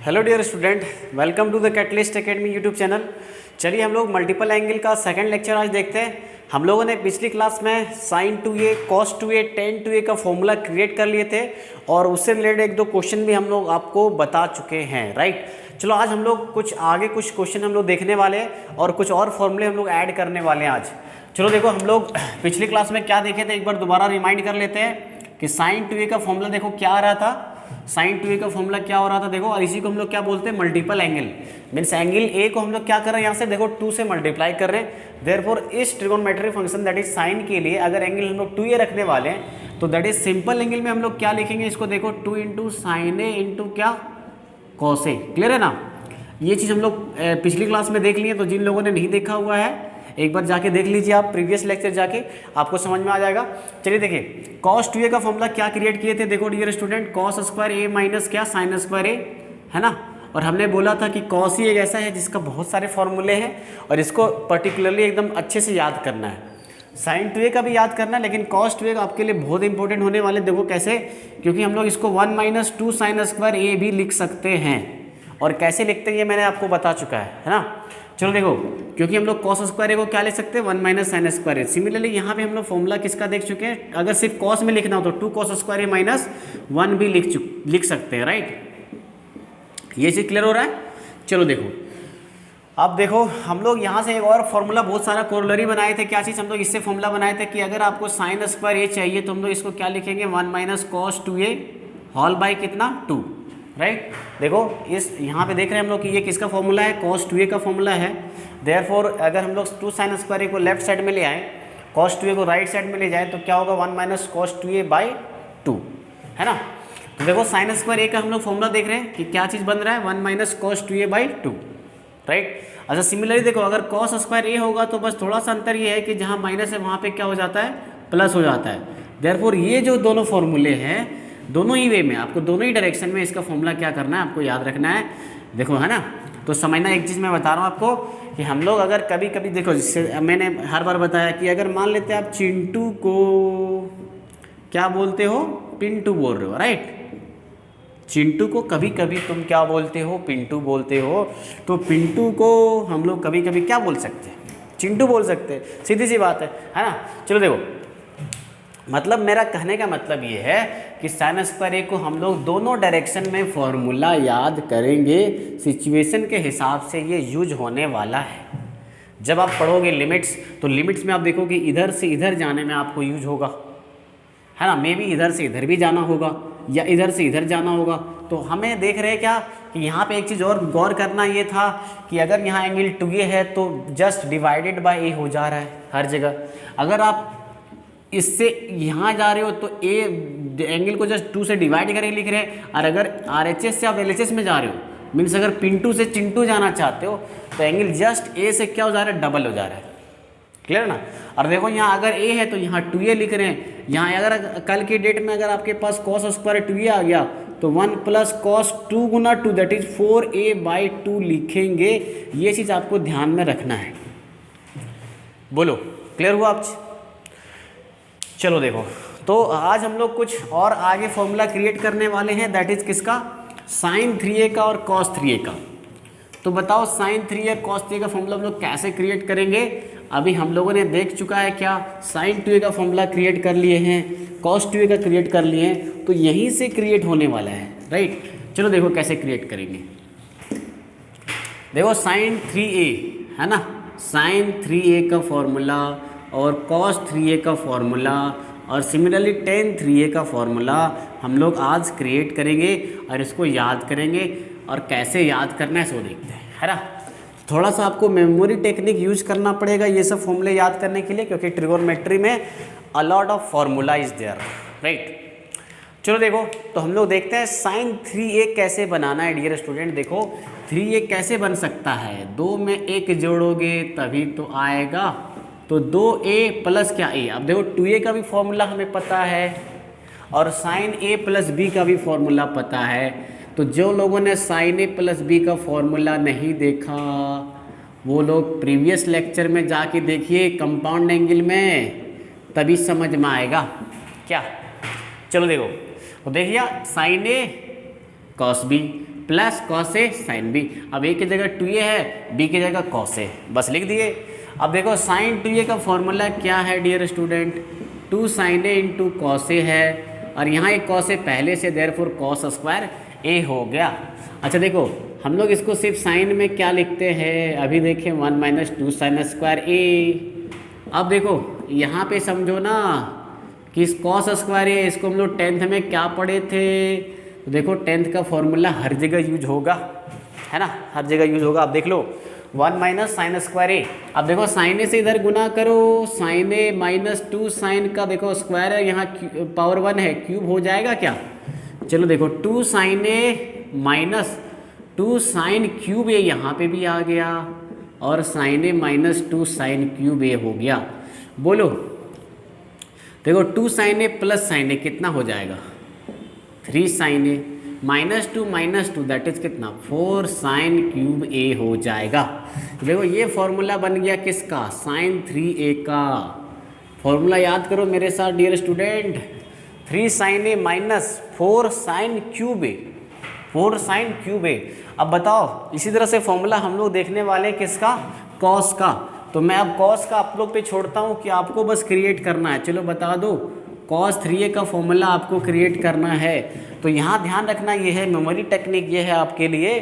Hello dear student, welcome to the Catalyst Academy YouTube channel. चलिए हम लोग multiple angle का सेकंड लेक्चर आज देखते हैं। हम लोगों ने पिछली क्लास में sign 2a, cos 2a, ten 2a का फॉर्मूला क्रिएट कर लिए थे और उससे रिलेटेड एक दो क्वेश्चन भी हम लोग आपको बता चुके हैं, राइट। चलो आज हम लोग कुछ क्वेश्चन हम लोग देखने वाले हैं और कुछ और फॉर्मूले हम लोग ऐड करने वाले हैं आज। चलो देखो, हम लोग पिछली क्लास में क्या देखे थे, एक बार दोबारा रिमाइंड कर लेते हैं कि साइन 2a का फॉर्मूला देखो क्या आ रहा था। साइन 2a का फॉर्मूला क्या हो रहा था देखो, और इसी को हम लोग क्या बोलते हैं, multiple angle. Means angle A को हम लोग क्या कर रहे हैं, यहाँ से देखो 2 से मल्टीप्लाई कर रहे हैं। देयरफॉर इस trigonometric function that is sine के लिए अगर एंगल हम लोग 2a रखने वाले हैं तो दैट इज सिंपल एंगल में हम लोग क्या लिखेंगे, इसको देखो 2 इंटू साइन ए इंटू क्या, कॉस ए। क्लियर है ना। ये चीज़ हम लोग पिछली क्लास में देख लिए, तो जिन लोगों ने नहीं देखा हुआ है एक बार जाके देख लीजिए आप, प्रीवियस लेक्चर जाके आपको समझ में आ जाएगा। चलिए देखिए, कॉस 2a का फॉर्मूला क्या क्रिएट किए थे, देखो dear student, cos square A minus क्या, साइन स्क्वायर ए, है ना। और हमने बोला था कि कॉस ही एक ऐसा है जिसका बहुत सारे फॉर्मूले हैं और इसको पर्टिकुलरली एकदम अच्छे से याद करना है। साइन 2a का भी याद करना है, लेकिन कॉस 2a का आपके लिए बहुत इंपॉर्टेंट होने वाले। देखो कैसे, क्योंकि हम लोग इसको 1 माइनस 2 साइन स्क्वायर ए भी लिख सकते हैं, और कैसे लिखते हैं ये मैंने आपको बता चुका है ना। चलो देखो, क्योंकि हम लोग कॉस स्क्वायर ए को क्या लिख सकते हैं, 1 माइनस साइन स्क्वायर ए। सिमिलरली यहाँ पे हम लोग फॉर्मूला किसका देख चुके हैं, अगर सिर्फ कॉस में लिखना हो तो 2 कॉस स्क्वायर ए माइनस 1 भी लिख सकते हैं, राइट। ये चीज़ क्लियर हो रहा है। चलो देखो, अब देखो हम लोग यहाँ से एक और फॉर्मूला बहुत सारा कोरोलरी बनाए थे। क्या चीज़ हम लोग इससे फॉर्मूला बनाए थे कि अगर आपको साइन स्क्वायर ए चाहिए तो हम लोग इसको क्या लिखेंगे, 1 minus cos 2a whole by कितना, 2, राइट। देखो इस यहाँ पे देख रहे हैं हम लोग कि ये किसका फॉर्मूला है, cos 2a का फॉर्मूला है। देयरफॉर अगर हम लोग 2 साइन स्क्वायर ए को लेफ्ट साइड में ले आए, cos 2a को राइट साइड में ले जाए तो क्या होगा, 1 माइनस कॉस 2a बाई 2, है ना। तो देखो साइन स्क्वायर ए का हम लोग फॉर्मूला देख रहे हैं कि क्या चीज़ बन रहा है, 1 minus cos 2a by 2, right. अच्छा सिमिलरली देखो, अगर cos स्क्वायर ए होगा तो बस थोड़ा सा अंतर ये है कि जहाँ माइनस है वहाँ पे क्या हो जाता है, प्लस हो जाता है। देयरफॉर ये जो दोनों फॉर्मूले हैं, दोनों ही वे में आपको दोनों ही डायरेक्शन में इसका फॉर्मूला क्या करना है, आपको याद रखना है। देखो है ना, तो समझना, एक चीज़ मैं बता रहा हूँ आपको कि हम लोग अगर कभी कभी देखो, जिससे मैंने हर बार बताया कि अगर मान लेते हैं आप चिंटू को क्या बोलते हो, पिंटू बोल रहे हो, राइट। चिंटू को कभी कभी तुम क्या बोलते हो, पिंटू बोलते हो, तो पिंटू को हम लोग कभी कभी क्या बोल सकते हैं, चिंटू बोल सकते हैं, सीधी सी बात है ना। चलो देखो, मतलब मेरा कहने का मतलब ये है कि साइन स्क्वायर ए को हम लोग दोनों डायरेक्शन में फॉर्मूला याद करेंगे, सिचुएशन के हिसाब से ये यूज होने वाला है। जब आप पढ़ोगे लिमिट्स, तो लिमिट्स में आप देखो कि इधर से इधर जाने में आपको यूज होगा, है ना। मे भी इधर से इधर भी जाना होगा या इधर से इधर जाना होगा। तो हमें देख रहे हैं क्या कि यहाँ पे एक चीज़ और गौर करना ये था कि अगर यहाँ एंगल 2a है तो जस्ट डिवाइडेड बाय ए हो जा रहा है हर जगह। अगर आप इससे यहाँ जा रहे हो तो ए एंगल को जस्ट 2 से डिवाइड करके लिख रहे हैं, और अगर RHS से आप LHS में जा रहे हो, मीन्स अगर पिंटू से चिंटू जाना चाहते हो तो एंगल जस्ट ए से क्या हो जा रहा है, डबल हो जा रहा है। क्लियर ना। और देखो यहाँ अगर ए है तो यहाँ 2a लिख रहे हैं। यहाँ अगर कल की डेट में अगर आपके पास कॉस स्क्वायर 2a आ गया तो 1 plus cos 2 Guna 2 that is 4a by 2 लिखेंगे। ये चीज़ आपको ध्यान में रखना है। बोलो क्लियर हुआ आप। चलो देखो, तो आज हम लोग कुछ और आगे फॉर्मूला क्रिएट करने वाले हैं, दैट इज किसका, साइन 3a का और कॉस 3a का। तो बताओ साइन 3a कॉस 3a का फॉर्मूला हम लोग कैसे क्रिएट करेंगे। अभी हम लोगों ने देख चुका है क्या, साइन 2a का फॉर्मूला क्रिएट कर लिए हैं, कॉस 2a का क्रिएट कर लिए हैं, तो यहीं से क्रिएट होने वाला है, राइट। चलो देखो कैसे क्रिएट करेंगे। देखो साइन 3a है ना, साइन 3a का फॉर्मूला और कॉस 3a का फॉर्मूला और सिमिलरली टेन 3a का फॉर्मूला हम लोग आज क्रिएट करेंगे और इसको याद करेंगे। और कैसे याद करना है सो देखते हैं, है ना। थोड़ा सा आपको मेमोरी टेक्निक यूज करना पड़ेगा ये सब फॉर्मूले याद करने के लिए, क्योंकि ट्रिगोनोमेट्री में a lot of formula is there, right. चलो देखो, तो हम लोग देखते हैं साइन 3a कैसे बनाना है डियर स्टूडेंट। देखो 3a कैसे बन सकता है, 2 में 1 जोड़ोगे तभी तो आएगा, तो 2a प्लस क्या a। अब देखो 2a का भी फॉर्मूला हमें पता है और साइन a प्लस b का भी फॉर्मूला पता है। तो जो लोगों ने साइन a प्लस b का फॉर्मूला नहीं देखा वो लोग प्रीवियस लेक्चर में जाके देखिए कंपाउंड एंगल में, तभी समझ में आएगा क्या। चलो देखो, तो देखिए sine a cos b plus cos A sine B. अब ए की जगह 2a है, बी की जगह कॉस ए, बस लिख दिए। अब देखो साइन 2a का फॉर्मूला क्या है dear student, 2 sin a into cos A है, और यहाँ एक कॉस ए पहले से, देयरफॉर कॉस स्क्वायर ए हो गया। अच्छा देखो हम लोग इसको सिर्फ साइन में क्या लिखते हैं, अभी देखें 1 माइनस 2 साइन स्क्वायर ए। अब देखो यहाँ पे समझो ना कि इस कॉस स्क्वायर ए, इसको हम लोग 10th में क्या पढ़े थे, तो देखो 10th का फॉर्मूला हर जगह यूज होगा, है ना, हर जगह यूज होगा। अब देख लो 1 माइनस साइन स्क्वायर ए, अब देखो साइन ए से इधर गुना करो, साइन ए माइनस 2 साइन का देखो स्क्वायर है, यहाँ पावर 1 है, क्यूब हो जाएगा क्या। चलो देखो 2 sine A minus 2 sine cube A यहाँ पे भी आ गया, और sine A minus 2 sine cube A हो गया। बोलो देखो 2 sine A plus sine A कितना हो जाएगा, 3 sine A, minus two that is कितना, 4 साइन क्यूब ए हो जाएगा। देखो ये फॉर्मूला बन गया किसका, साइन 3a का। फॉर्मूला याद करो मेरे साथ dear student, 3 sine A minus 4 sign cube A, 4 sign cube ए। अब बताओ इसी तरह से फॉर्मूला हम लोग देखने वाले हैं किसका, कॉस का। तो मैं अब कॉस का आप लोग पे छोड़ता हूँ कि आपको बस क्रिएट करना है। चलो बता दो, कॉस 3a का फॉर्मूला आपको क्रिएट करना है। तो यहाँ ध्यान रखना, ये है मेमोरी टेक्निक, ये है आपके लिए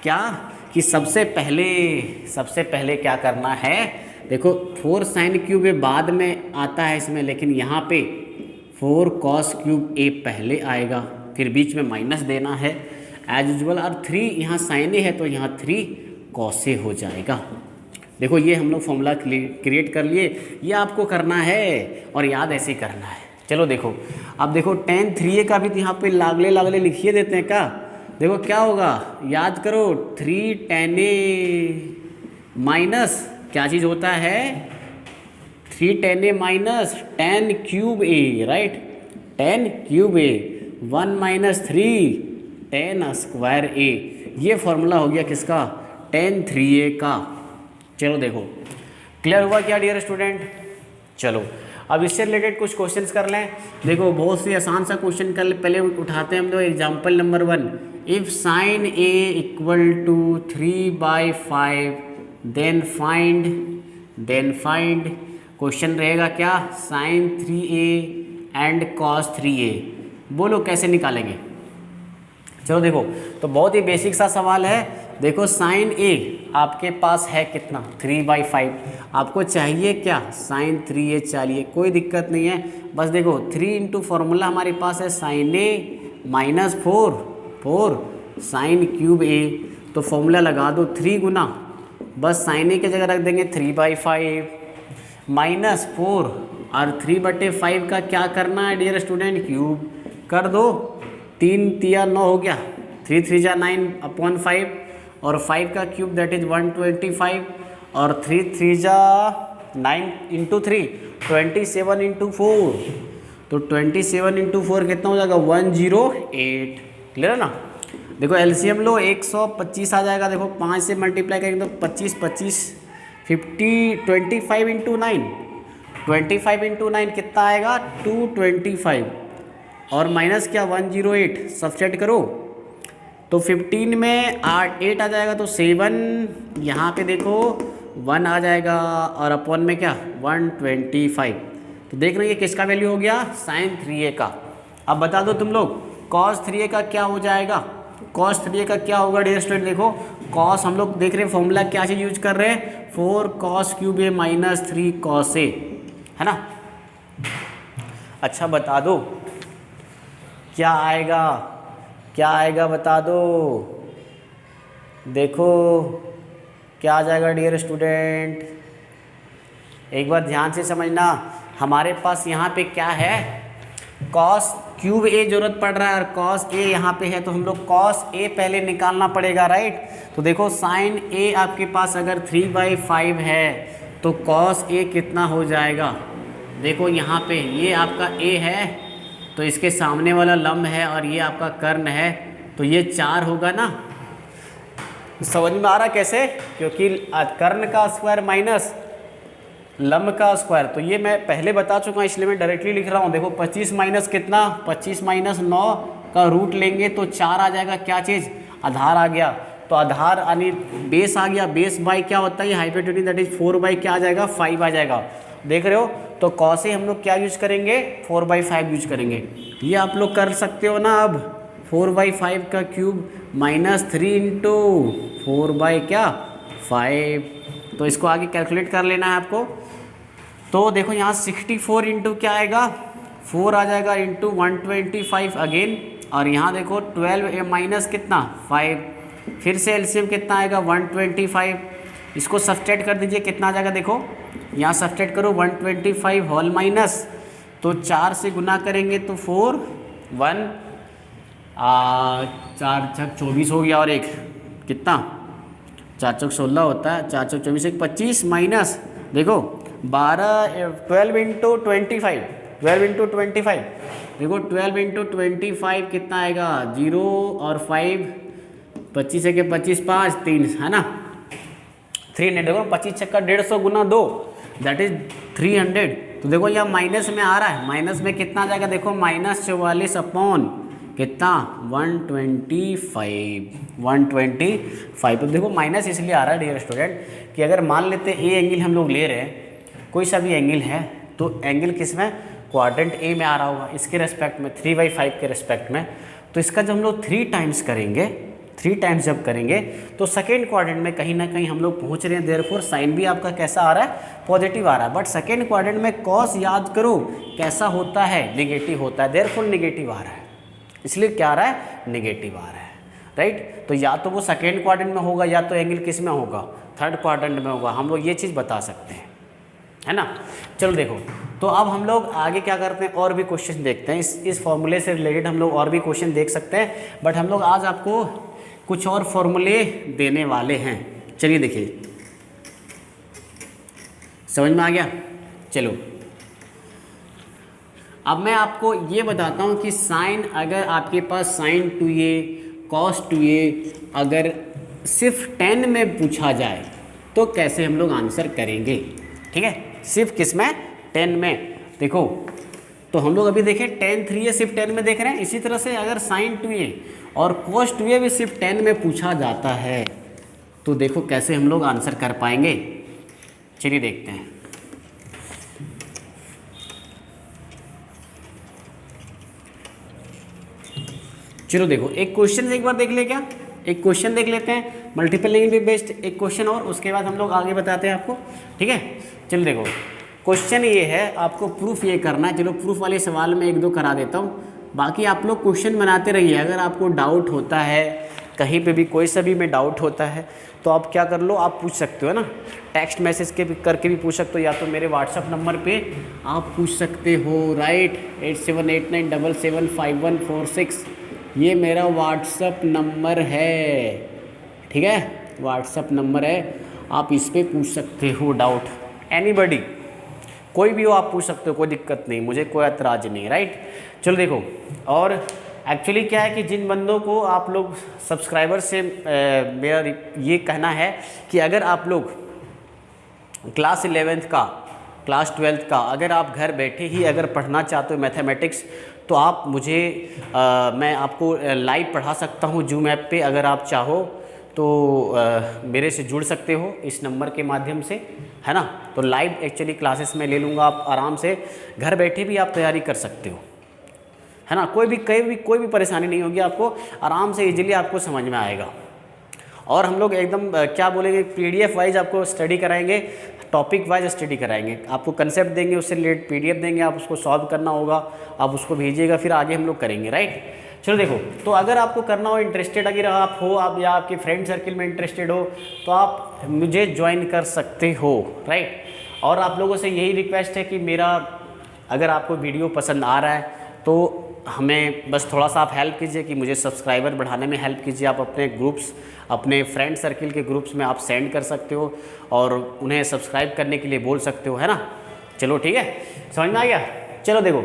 क्या कि सबसे पहले क्या करना है, देखो 4 साइन क्यूब ए बाद में आता है इसमें, लेकिन यहाँ पे 4 कॉस क्यूब ए पहले आएगा, फिर बीच में माइनस देना है एज यूजुअल, और 3 यहाँ साइन ए है तो यहाँ 3 कॉस ए हो जाएगा। देखो ये हम लोग फॉर्मूला क्रिएट कर लिए, ये आपको करना है और याद ऐसे ही करना है। चलो देखो अब देखो tan 3a का भी यहाँ पे लागले लिखिए देते हैं क्या। देखो क्या होगा, याद करो 3 tan a माइनस क्या चीज़ होता है, 3 tan a minus tan cube a, right, tan cube a, 1 minus 3 tan square a। ये फॉर्मूला हो गया किसका, tan 3a का। चलो देखो क्लियर हुआ क्या डियर स्टूडेंट। चलो अब इससे रिलेटेड कुछ क्वेश्चंस कर लें। देखो बहुत सी आसान सा क्वेश्चन कर पहले उठाते हैं हम लोग। Example number 1, if sine A equal to 3/5 then find question रहेगा क्या, sign 3a and cos 3a। बोलो कैसे निकालेंगे। चलो देखो तो बहुत ही बेसिक सा सवाल है। देखो साइन ए आपके पास है कितना, 3/5, आपको चाहिए क्या, साइन 3a चाहिए, कोई दिक्कत नहीं है। बस देखो 3 इंटू फॉर्मूला हमारे पास है sign A minus 4 sign cube ए, तो फॉर्मूला लगा दो 3 गुना, बस साइन ए की जगह रख देंगे 3/5 माइनस 4, और 3/5 का क्या करना है डियर स्टूडेंट, क्यूब कर दो, 3 तिया 9 हो गया, 3 3 जा 9/5, और 5 का क्यूब दैट इज 125, और 3 3 जा 9 इंटू 3 27 इंटू 4, तो 27 इंटू 4 कितना हो जाएगा, 108। क्लियर है ना। देखो एलसीएम लो 125 आ जाएगा। देखो 5 से मल्टीप्लाई करेंगे तो 25 50 25 इंटू 9 25 इंटू 9 कितना आएगा, 225, और माइनस क्या 108, सब्सट्रैक्ट करो तो 15 में 8 आ जाएगा, तो 7 यहाँ पे देखो 1 आ जाएगा, और अपॉन में क्या 125। तो देख रहे ये किसका वैल्यू हो गया, साइन 3a का। अब बता दो तुम लोग कॉस 3a का क्या हो जाएगा, कॉस 3a का क्या होगा डियर स्टूडेंट। देखो कॉस हम लोग देख रहे हैं फॉर्मूला क्या चीज़ यूज कर रहे हैं, 4 cos cube A minus 3 cos A, है ना। अच्छा बता दो क्या आएगा बता दो। देखो क्या आ जाएगा डियर स्टूडेंट, एक बार ध्यान से समझना। हमारे पास यहाँ पे क्या है, कॉस क्यूब ए जरूरत पड़ रहा है, और कॉस ए यहाँ पे है, तो हम लोग कॉस ए पहले निकालना पड़ेगा, राइट। तो देखो साइन ए आपके पास अगर 3/5 है तो कॉस ए कितना हो जाएगा। देखो यहाँ पे ये आपका ए है, तो इसके सामने वाला लंब है, और ये आपका कर्ण है, तो ये 4 होगा ना। समझ में आ रहा कैसे, क्योंकि कर्ण का स्क्वायर माइनस लंब का स्क्वायर, तो ये मैं पहले बता चुका हूँ, इसलिए मैं डायरेक्टली लिख रहा हूँ। देखो 25 माइनस कितना, 25 माइनस 9 का रूट लेंगे तो 4 आ जाएगा, क्या चीज़ आधार आ गया, तो आधार यानी बेस आ गया, बेस बाई क्या होता है ये हाइपोटेन्यूज, दैट इज 4 बाई क्या आ जाएगा 5 आ जाएगा। देख रहे हो, तो कॉस से हम लोग क्या यूज करेंगे 4/5 यूज करेंगे। ये आप लोग कर सकते हो ना। अब 4/5 का क्यूब -3 इंटू 4/5, तो इसको आगे कैलकुलेट कर लेना है आपको। तो देखो यहाँ 64 इंटू क्या आएगा 4 आ जाएगा इंटू 125 अगेन, और यहाँ देखो 12 माइनस कितना 5, फिर से एलसीएम कितना आएगा 125, इसको सब्सट्रैक्ट कर दीजिए कितना आ जाएगा। देखो यहाँ सब्सट्रैक्ट करो 125 होल माइनस, तो 4 से गुना करेंगे तो 4 1 4 छक 24 हो गया, और एक कितना 4 चौक 16 होता है, 4 चौक 24 एक 25 माइनस देखो 12 इंटू 25 देखो 12 इंटू 25 कितना आएगा 0 और 5 25 है कि 25 5 3 है ना 300। देखो 25 छक्का 150 गुना 2 दैट इज 300। तो देखो यहाँ माइनस में आ रहा है, माइनस में कितना आ जाएगा देखो -44 अपॉन कितना 125। तो देखो माइनस इसलिए आ रहा है डियर स्टूडेंट कि अगर मान लेते ए एंगल हम लोग ले रहे हैं, कोई सा भी एंगल है, तो एंगल किस में क्वाड्रेंट ए में आ रहा होगा इसके रेस्पेक्ट में 3/5 के रेस्पेक्ट में। तो इसका जब हम लोग 3 टाइम्स करेंगे, 3 टाइम्स जब करेंगे तो सेकेंड क्वाड्रेंट में कहीं ना कहीं हम लोग पहुंच रहे हैं, देयरफॉर साइन भी आपका कैसा आ रहा है पॉजिटिव आ रहा है। बट सेकेंड क्वाड्रेंट में कॉस याद करो कैसा होता है नेगेटिव होता है, देयरफॉर नेगेटिव आ रहा है, इसलिए क्या आ रहा है नेगेटिव आ रहा है राइट। तो या तो वो सेकेंड क्वाड्रेंट में होगा या तो एंगल किस में होगा थर्ड क्वाड्रेंट में होगा, हम लोग ये चीज़ बता सकते हैं है ना। चलो देखो, तो अब हम लोग आगे क्या करते हैं और भी क्वेश्चन देखते हैं, इस फॉर्मूले से रिलेटेड हम लोग और भी क्वेश्चन देख सकते हैं, बट हम लोग आज आपको कुछ और फॉर्मूले देने वाले हैं। चलिए देखिए समझ में आ गया। चलो अब मैं आपको ये बताता हूँ कि साइन, अगर आपके पास sin 2a cos 2a अगर सिर्फ 10 में पूछा जाए तो कैसे हम लोग आंसर करेंगे, ठीक है। सिर्फ किस में 10 में, देखो तो हम लोग अभी देखें tan 3a सिर्फ 10 में देख रहे हैं, इसी तरह से अगर sin 2a और cos 2a भी सिर्फ 10 में पूछा जाता है तो देखो कैसे हम लोग आंसर कर पाएंगे। चलिए देखते हैं। चलो देखो एक क्वेश्चन एक बार देख ले, क्या एक क्वेश्चन देख लेते हैं मल्टीपल एंगल पे बेस्ड एक क्वेश्चन, और उसके बाद हम लोग आगे बताते हैं आपको, ठीक है। चलो देखो क्वेश्चन ये है, आपको प्रूफ ये करना है। चलो प्रूफ वाले सवाल में 1-2 करा देता हूँ, बाकी आप लोग क्वेश्चन बनाते रहिए। अगर आपको डाउट होता है कहीं पे भी, कोई सा भी में डाउट होता है तो आप क्या कर लो, आप पूछ सकते हो ना, टेक्स्ट मैसेज के करके भी पूछ सकते हो, या तो मेरे व्हाट्सअप नंबर पे आप पूछ सकते हो राइट 8789775146, ये मेरा व्हाट्सअप नंबर है, ठीक है, व्हाट्सअप नंबर है, आप इस पर पूछ सकते हो डाउट, एनीबडी कोई भी हो आप पूछ सकते हो, कोई दिक्कत नहीं, मुझे कोई एतराज नहीं, राइट। चलो देखो, और एक्चुअली क्या है कि जिन बंदों को आप लोग सब्सक्राइबर से मेरा ये कहना है कि अगर आप लोग क्लास 11th का, क्लास 12th का अगर आप घर बैठे ही अगर पढ़ना चाहते हो मैथमेटिक्स, तो आप मुझे मैं आपको लाइव पढ़ा सकता हूँ जूम ऐप पे। अगर आप चाहो तो मेरे से जुड़ सकते हो इस नंबर के माध्यम से, है ना। तो लाइव एक्चुअली क्लासेस में ले लूँगा, आप आराम से घर बैठे भी आप तैयारी कर सकते हो, है ना। कोई भी परेशानी नहीं होगी आपको, आराम से इजीली आपको समझ में आएगा। और हम लोग एकदम क्या बोलेंगे PDF वाइज आपको स्टडी कराएंगे, टॉपिक वाइज स्टडी कराएंगे, आपको कंसेप्ट देंगे, उससे रिलेटेड PDF देंगे, आप उसको सॉल्व करना होगा, आप उसको भेजिएगा, फिर आगे हम लोग करेंगे, राइट। चलो देखो, तो अगर आपको करना हो, इंटरेस्टेड अगर आप हो, आप या आपके फ्रेंड सर्किल में इंटरेस्टेड हो, तो आप मुझे ज्वाइन कर सकते हो, राइट। और आप लोगों से यही रिक्वेस्ट है कि मेरा अगर आपको वीडियो पसंद आ रहा है तो हमें बस थोड़ा सा आप हेल्प कीजिए कि मुझे सब्सक्राइबर बढ़ाने में हेल्प कीजिए। आप अपने ग्रुप्स, अपने फ्रेंड सर्किल के ग्रुप्स में आप सेंड कर सकते हो और उन्हें सब्सक्राइब करने के लिए बोल सकते हो, है ना। चलो ठीक है, समझ में आ गया। चलो देखो,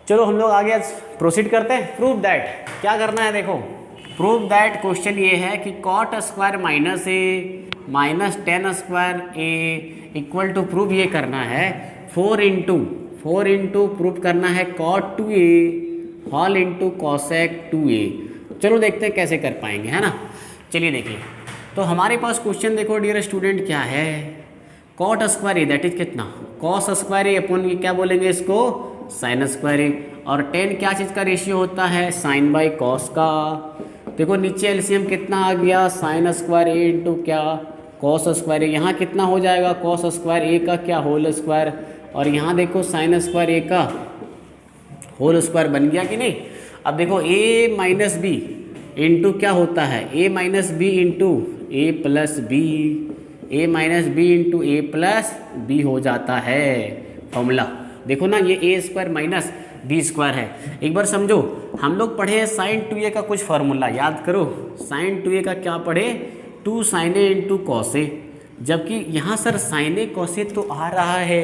चलो हम लोग आगे प्रोसीड करते हैं। प्रूव दैट, क्या करना है देखो, प्रूव दैट क्वेश्चन ये है कि cot square minus A minus ten square A equal to, prove ये करना है 4 इंटू प्रूव करना है cot 2a whole into cosec 2a। चलो देखते हैं कैसे कर पाएंगे, है ना। चलिए देखिए, तो हमारे पास क्वेश्चन देखो डियर स्टूडेंट क्या है, cot square A that is कितना, कॉस स्क्वायर ए अपन क्या बोलेंगे इसको, साइन स्क्वायर ए, और टेन क्या चीज़ का रेशियो होता है, साइन बाई कॉस का। देखो नीचे एलसीएम कितना आ गया, साइन स्क्वायर ए इंटू क्या, कॉस स्क्वायर ए, यहाँ कितना हो जाएगा, कॉस स्क्वायर ए का क्या होल स्क्वायर, और यहाँ देखो साइन स्क्वायर ए का होल स्क्वायर बन गया कि नहीं। अब देखो a माइनस बी इंटू क्या होता है, a minus B into A plus B, A minus B into A plus B हो जाता है फॉर्मूला। देखो ना ये A square minus B square है। एक बार समझो, हम लोग पढ़े हैं साइन 2a का कुछ फार्मूला, याद करो साइन 2a का क्या पढ़े, 2 साइन ए इंटू कॉस ए, जबकि यहाँ sir sign A cos A तो आ रहा है,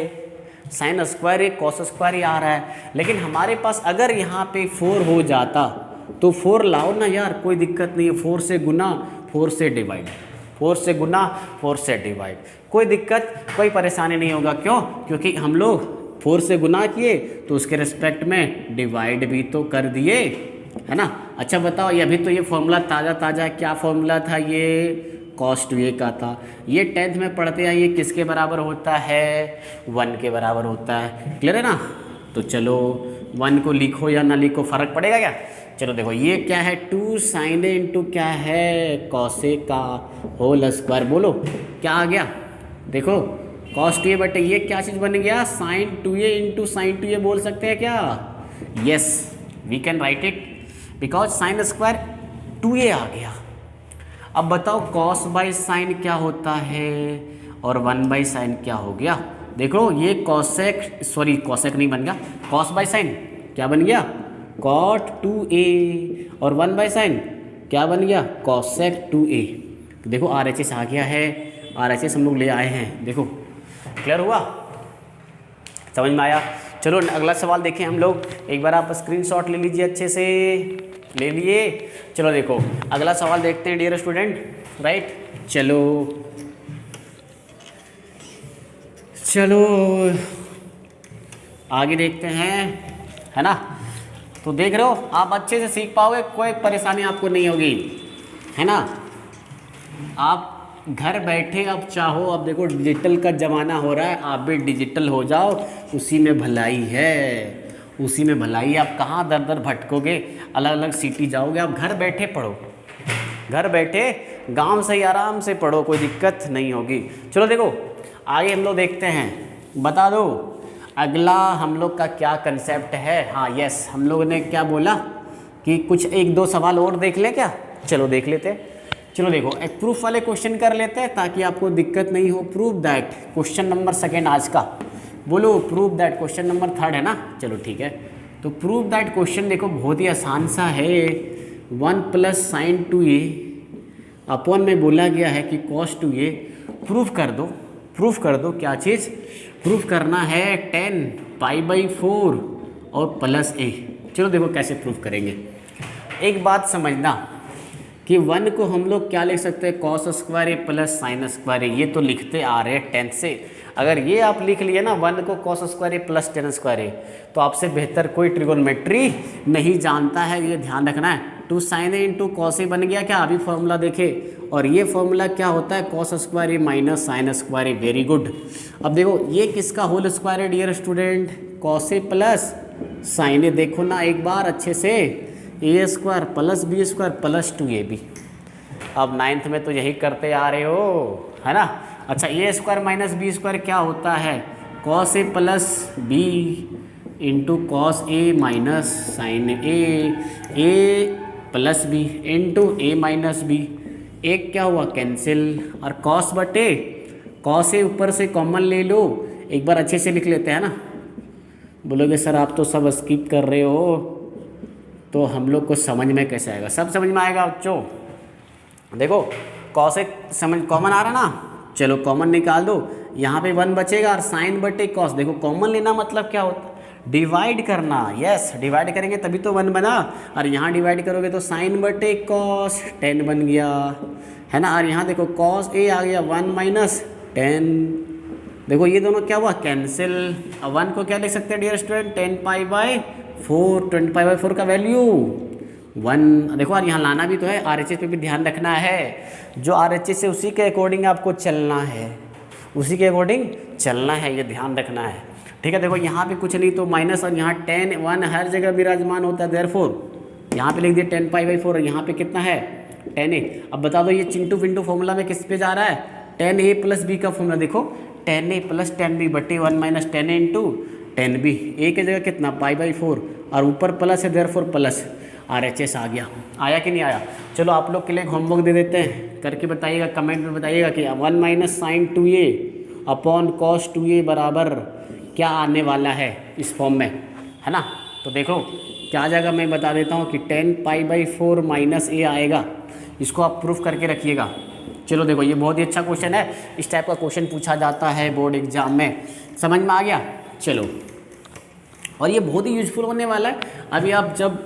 साइन स्क्वायर ए कॉस स्क्वायर ही आ रहा है, लेकिन हमारे पास अगर यहाँ पे 4 हो जाता तो 4 लाओ ना यार, कोई दिक्कत नहीं है, 4 से गुना 4 से डिवाइड, 4 से गुना 4 से डिवाइड, कोई दिक्कत कोई परेशानी नहीं होगा। क्यों, क्योंकि हम लोग 4 से गुना किए तो उसके रिस्पेक्ट में डिवाइड भी तो कर दिए, है ना। अच्छा बताओ, ये अभी तो ये फॉर्मूला ताज़ा ताज़ा है, क्या फॉर्मूला था ये, cos 2a का था। ये 10th में पढ़ते हैं, ये किसके बराबर होता है, 1 के बराबर होता है, क्लियर है ना। तो चलो 1 को लिखो या ना लिखो फ़र्क पड़ेगा क्या। चलो देखो ये क्या है, 2 साइन ए इंटू क्या है, cos a का होल स्क्वायर, बोलो क्या आ गया, देखो cos 2a बटे ये क्या चीज़ बन गया, sign 2a into sine 2a बोल सकते हैं क्या, yes we can write it because sine square 2a आ गया। अब बताओ कॉस बाई साइन क्या होता है, और 1 बाई साइन क्या हो गया, देखो ये कॉसेक, सॉरी कॉसेक नहीं बन गया, कॉस बाई साइन क्या बन गया, कॉट 2a, और 1 बाई साइन क्या बन गया, कॉसेक 2a। देखो RHS आ गया है, RHS हम लोग ले आए हैं, देखो क्लियर हुआ, समझ में आया। चलो अगला सवाल देखें हम लोग, एक बार आप स्क्रीनशॉट ले लीजिए, अच्छे से ले लिए। चलो देखो अगला सवाल देखते हैं डियर स्टूडेंट, राइट। चलो चलो आगे देखते हैं, है ना। तो देख रहे हो आप अच्छे से सीख पाओगे, कोई परेशानी आपको नहीं होगी, है ना। आप घर बैठे अब चाहो, अब देखो डिजिटल का ज़माना हो रहा है, आप भी डिजिटल हो जाओ, उसी में भलाई है, उसी में भलाई। आप कहाँ दर दर भटकोगे, अलग अलग सिटी जाओगे, आप घर बैठे पढ़ो, घर बैठे गांव से ही आराम से पढ़ो, कोई दिक्कत नहीं होगी। चलो देखो आगे हम लोग देखते हैं, बता दो अगला हम लोग का क्या कंसेप्ट है। हाँ यस, हम लोगों ने क्या बोला कि कुछ 1-2 सवाल और देख ले क्या, चलो देख लेते हैं। चलो देखो एक प्रूफ वाले क्वेश्चन कर लेते हैं ताकि आपको दिक्कत नहीं हो। प्रूफ दैट, क्वेश्चन नंबर 2 आज का, बोलो प्रूफ दैट, क्वेश्चन नंबर 3 है ना, चलो ठीक है। तो प्रूफ दैट क्वेश्चन देखो बहुत ही आसान सा है, 1 प्लस साइन 2a अपॉन में बोला गया है कि cos 2a, प्रूफ कर दो, प्रूफ कर दो, क्या चीज़ प्रूफ करना है, 10 π/4 और प्लस a। चलो देखो कैसे प्रूफ करेंगे। एक बात समझना कि 1 को हम लोग क्या लिख सकते हैं, cos स्क्वायर ए प्लस साइन स्क्वायर ए, ये तो लिखते आ रहे हैं 10th से। अगर ये आप लिख लिए ना 1 को cos स्क्वायर ए प्लस tan स्क्वायर ए, तो आपसे बेहतर कोई ट्रिगोनोमेट्री नहीं जानता है, ये ध्यान रखना है। 2 साइन ए इंटू कॉस ए बन गया क्या, अभी फॉर्मूला देखे, और ये फॉर्मूला क्या होता है, cos square A minus sine square A, very good. अब देखो ये किसका होल स्क्वायर है dear student, cos A plus sine A, देखो ना एक बार अच्छे से, A square plus B square plus 2ab। अब 9th में तो यही करते आ रहे हो, है ना। अच्छा ए स्क्वायर माइनस बी स्क्वायर क्या होता है, cos A plus B into cos A minus sign A plus B into A minus B, एक क्या हुआ कैंसिल, और cos बटे cos ए ऊपर से कॉमन ले लो, एक बार अच्छे से लिख लेते हैं ना। बोलोगे सर आप तो सब स्किप कर रहे हो, तो हम लोग को समझ में कैसे आएगा, सब समझ में आएगा बच्चों। देखो cos ए समझ कॉमन आ रहा ना, चलो कॉमन निकाल दो, यहाँ पे 1 बचेगा, और साइन बटे cos, देखो कॉमन लेना मतलब क्या होता है, डिवाइड करना, यस डिवाइड करेंगे तभी तो 1 बना, और यहाँ डिवाइड करोगे तो साइन बटे cos 10 बन गया, है ना। और यहाँ देखो cos ए आ गया 1 माइनस 10, देखो ये दोनों क्या हुआ कैंसिल। अब 1 को क्या लिख सकते हैं डियर स्टूडेंट, 10 π/4, 20 π/4 का वैल्यू 1 देखो यार यहाँ लाना भी तो है, RHS पे भी ध्यान रखना है। जो RHS है उसी के अकॉर्डिंग आपको चलना है, उसी के अकॉर्डिंग चलना है, ये ध्यान रखना है। ठीक है, देखो यहाँ पे कुछ नहीं तो माइनस, और यहाँ 10 1 हर जगह विराजमान होता है, देयरफॉर यहाँ पे लिख दिया 10π/4 और यहाँ पे कितना है 10a। अब बता दो ये चिंटू पिंटू फॉर्मूला में किस पे जा रहा है, 10a + b का फॉर्मूला देखो 10a + 10b बटे 1 - 10a × 10b, a की जगह कितना π/4 और ऊपर प्लस है, देयरफॉर प्लस RHS आ गया। आया कि नहीं आया? चलो आप लोग के लिए होमवर्क दे देते हैं, करके बताइएगा, कमेंट में बताइएगा कि 1 - sin 2a upon cos 2a बराबर क्या आने वाला है इस फॉर्म में, है ना। तो देखो क्या आ जाएगा, मैं बता देता हूँ कि 10π/4 - a आएगा। इसको आप प्रूफ करके रखिएगा। चलो देखो ये बहुत ही अच्छा क्वेश्चन है, इस टाइप का क्वेश्चन पूछा जाता है बोर्ड एग्जाम में, समझ में आ गया। चलो, और ये बहुत ही यूजफुल होने वाला है। अभी आप जब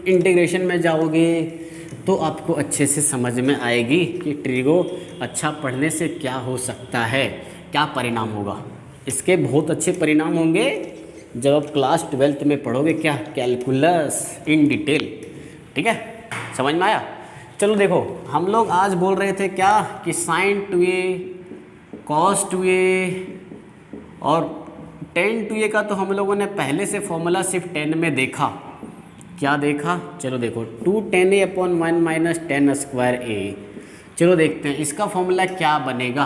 इंटीग्रेशन में जाओगे तो आपको अच्छे से समझ में आएगी कि ट्रिगो अच्छा पढ़ने से क्या हो सकता है, क्या परिणाम होगा। इसके बहुत अच्छे परिणाम होंगे जब आप क्लास 12th में पढ़ोगे, क्या कैलकुलस इन डिटेल। ठीक है, समझ में आया। चलो देखो हम लोग आज बोल रहे थे क्या कि sin 2a cos 2a और tan 2a का तो हम लोगों ने पहले से फॉर्मूला सिर्फ 10 में देखा। क्या देखा? चलो देखो 2 tan a/1 - tan square a। चलो देखते हैं इसका फॉर्मूला क्या बनेगा।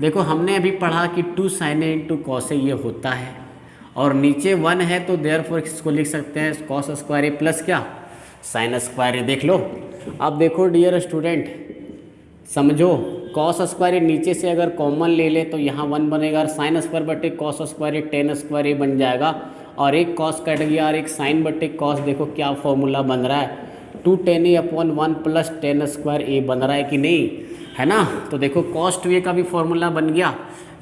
देखो हमने अभी पढ़ा कि 2 sin a × cos a ये होता है, और नीचे 1 है तो देयरफॉर इसको लिख सकते हैं cos स्क्वायर a प्लस क्या sin स्क्वायर a। देख लो, अब देखो डियर स्टूडेंट समझो, cos स्क्वायर a नीचे से अगर कॉमन ले ले तो यहाँ 1 बनेगा, और sin स्क्वायर बटे cos square a tan square a बन जाएगा, और एक cos कट गया और एक sin बटे cos। देखो क्या फॉर्मूला बन रहा है, 2 tan a/1 + tan square a बन रहा है कि नहीं, है ना। तो देखो cos 2a का भी फॉर्मूला बन गया।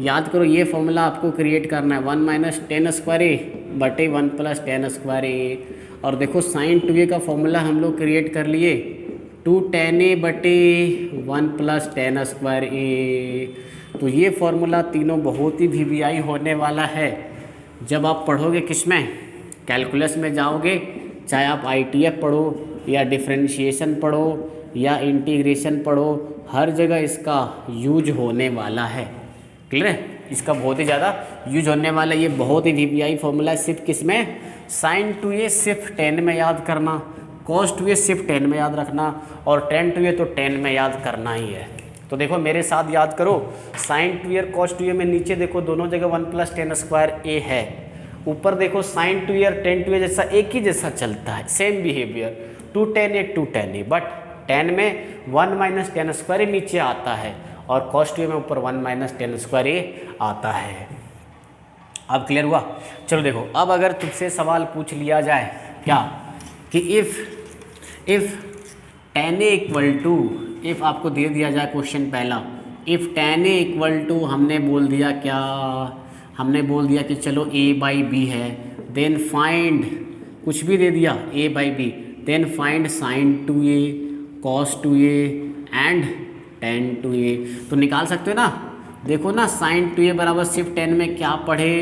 याद करो ये फॉर्मूला आपको क्रिएट करना है, 1 - tan स्क्वायर a बटे 1 + tan स्क्वायर a। और देखो sin 2a का फॉर्मूला हम लोग क्रिएट कर लिए, 2 tan a बटे 1 + tan स्क्वायर a। तो ये फॉर्मूला तीनों बहुत ही VVI होने वाला है जब आप पढ़ोगे किस में, कैलकुलस में जाओगे, चाहे आप ITF पढ़ो या डिफरेंशिएशन पढ़ो या इंटीग्रेशन पढ़ो, हर जगह इसका यूज होने वाला है। क्लियर है, इसका बहुत ही ज़्यादा यूज होने वाला है। ये बहुत ही VVI फॉर्मूला है। सिर्फ किस में, sin 2a सिर्फ 10 में याद करना, cos 2a सिर्फ 10 में याद रखना, और tan 2a तो 10 में याद करना ही है। तो देखो मेरे साथ याद करो, sin 2a और cos 2a में नीचे देखो दोनों जगह 1 + tan स्क्वायर a है, ऊपर देखो sin 2a और tan 2a जैसा एक ही जैसा चलता है, same behaviour, 2 tan a 2 tan a, but tan में 1 - tan स्क्वायर a नीचे आता है, और cos 2a में ऊपर 1 - tan स्क्वायर a आता है। अब क्लियर हुआ। चलो देखो अब अगर तुझसे सवाल पूछ लिया जाए क्या कि इफ़ tan a = इफ़ आपको दे दिया जाए क्वेश्चन पहला, इफ़ tan a = हमने बोल दिया क्या, हमने बोल दिया कि चलो a/b है, देन फाइंड, कुछ भी दे दिया a/b, then find sin 2a cos 2a and tan 2a। तो निकाल सकते हो ना। देखो ना sin 2a बराबर सिर्फ 10 में क्या पढ़े,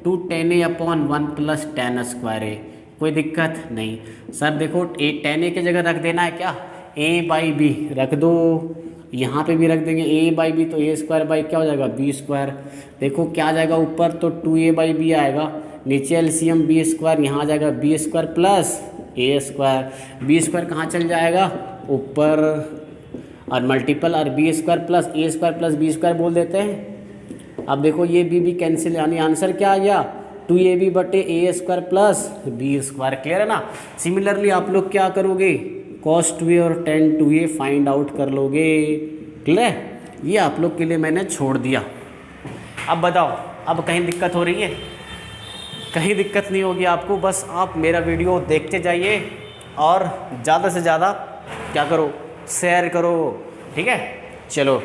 2 tan a/1 + tan square a। कोई दिक्कत नहीं सर। देखो tan a की जगह रख देना है क्या, a/b रख दो, यहाँ पे भी रख देंगे a/b, तो a² क्या हो जाएगा b²। देखो क्या आ जाएगा ऊपर, तो 2a/b आएगा, नीचे एलसीएम b², यहाँ आ जाएगा b² प्लस a²। b² कहाँ चल जाएगा ऊपर, और मल्टीपल, और b² plus a² plus b² बोल देते हैं। अब देखो ये b कैंसिल, यानी आंसर क्या आ गया, 2ab बटे a² प्लस b²। क्लियर है ना। सिमिलरली आप लोग क्या करोगे, cos 2a और tan 2a फाइंड आउट कर लोगे। क्लियर है, ये आप लोग के लिए मैंने छोड़ दिया। अब बताओ, अब कहीं दिक्कत हो रही है? कहीं दिक्कत नहीं होगी आपको, बस आप मेरा वीडियो देखते जाइए और ज़्यादा से ज़्यादा क्या करो, शेयर करो। ठीक है, चलो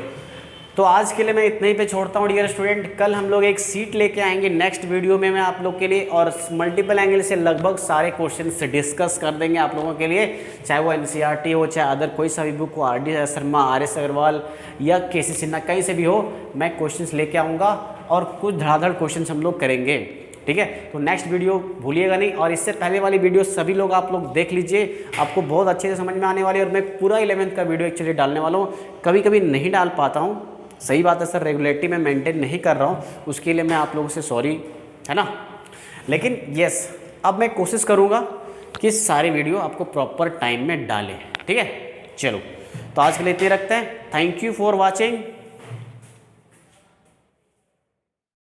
तो आज के लिए मैं इतने ही पे छोड़ता हूँ डियर स्टूडेंट। कल हम लोग एक सीट लेके आएंगे नेक्स्ट वीडियो में मैं आप लोग के लिए, और मल्टीपल एंगल से लगभग सारे क्वेश्चन से डिस्कस कर देंगे आप लोगों के लिए, चाहे वो NCERT हो, चाहे अदर कोई सा भी बुक हो, RD शर्मा, RS अग्रवाल या KC सिन्हा, कहीं से भी हो, मैं क्वेश्चन लेके आऊँगा और कुछ धड़ाधड़ क्वेश्चन हम लोग करेंगे। ठीक है। तो नेक्स्ट वीडियो भूलिएगा नहीं, और इससे पहले वाली वीडियो सभी लोग आप लोग देख लीजिए, आपको बहुत अच्छे से समझ में आने वाली है। और मैं पूरा 11th का वीडियो एक्चुअली डालने वाला हूँ, कभी कभी नहीं डाल पाता हूँ, सही बात है सर, रेगुलरिटी में मेंटेन नहीं कर रहा हूँ, उसके लिए मैं आप लोगों से सॉरी, है ना। लेकिन यस, अब मैं कोशिश करूँगा कि सारी वीडियो आपको प्रॉपर टाइम में डालें, ठीक है। चलो, तो आज के लिए इतने रखते हैं। Thank you for watching.